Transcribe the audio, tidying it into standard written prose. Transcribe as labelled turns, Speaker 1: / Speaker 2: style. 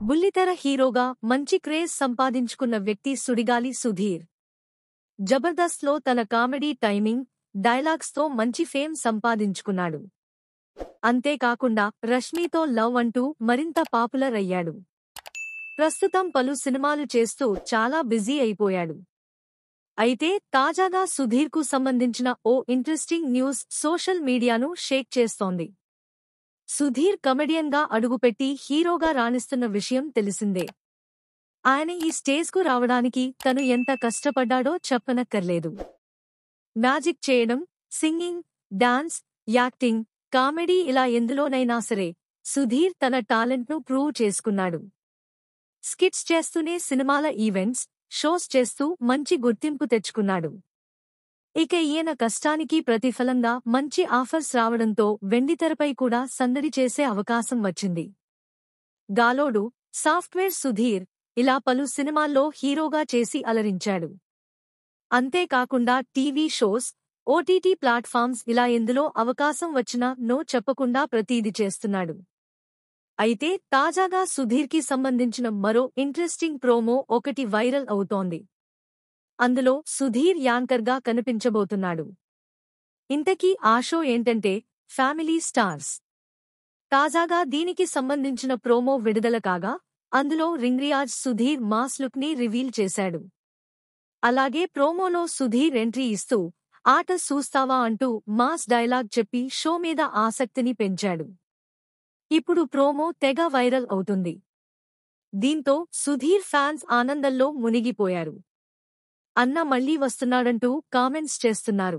Speaker 1: బుల్లితెర హీరోగా మంచి క్రేజ్ సంపాదించుకున్న వ్యక్తి సుడిగాలి సుధీర్. జబర్దస్త్లో తన కామెడీ టైమింగ్, డైలాగ్స్తో మంచి ఫేమ్ సంపాదించుకున్నాడు. అంతేకాకుండా రష్మితో లవ్ అంటూ మరింత పాపులర్ అయ్యాడు. ప్రస్తుతం పలు సినిమాలు చేస్తూ చాలా బిజీ అయిపోయాడు. అయితే తాజాగా సుధీర్కు సంబంధించిన ఓ ఇంట్రెస్టింగ్ న్యూస్ సోషల్ మీడియాను షేక్ చేస్తోంది. సుధీర్ కమెడియన్గా అడుగుపెట్టి హీరోగా రాణిస్తున్న విషయం తెలిసిందే. ఆయన ఈ స్టేజ్కు రావడానికి తను ఎంత కష్టపడ్డాడో చెప్పనక్కర్లేదు. మ్యాజిక్ చేయడం, సింగింగ్, డాన్స్, యాక్టింగ్, కామెడీ ఇలా ఎందులోనైనా సరే సుధీర్ తన టాలెంట్ను ప్రూవ్ చేసుకున్నాడు. స్కిట్స్ చేస్తూనే సినిమాల ఈవెంట్స్, షోస్ చేస్తూ మంచి గుర్తింపు తెచ్చుకున్నాడు. ఇక ఈయన కష్టానికి ప్రతిఫలంగా మంచి ఆఫర్స్ రావడంతో వెండితెరపై కూడా సందడి చేసే అవకాశం వచ్చింది. గాలోడు, సాఫ్ట్వేర్ సుధీర్ ఇలా పలు సినిమాల్లో హీరోగా చేసి అలరించాడు. అంతేకాకుండా టీవీ షోస్, ఓటీటీ ప్లాట్ఫామ్స్ ఇలా ఎందులో అవకాశం వచ్చినా నో చెప్పకుండా ప్రతీది చేస్తున్నాడు. అయితే తాజాగా సుధీర్కి సంబంధించిన మరో ఇంట్రెస్టింగ్ ప్రోమో ఒకటి వైరల్ అవుతోంది. అందులో సుధీర్ యాంకర్గా కనిపించబోతున్నాడు. ఇంతకీ ఆ షో ఏంటంటే ఫ్యామిలీ స్టార్స్. తాజాగా దీనికి సంబంధించిన ప్రోమో విడుదల కాగా అందులో రింగ్రియాజ్ సుధీర్ మాస్ లుక్ని రివీల్ చేశాడు. అలాగే ప్రోమోలో సుధీర్ ఎంట్రీ ఇస్తూ ఆట చూస్తావా అంటూ మాస్ డైలాగ్ చెప్పి షో మీద ఆసక్తిని పెంచాడు. ఇప్పుడు ప్రోమో తెగ వైరల్ అవుతుంది. దీంతో సుధీర్ ఫ్యాన్స్ ఆనందంలో మునిగిపోయారు. అన్న మళ్లీ వస్తున్నాడంటూ కామెంట్స్ చేస్తున్నారు.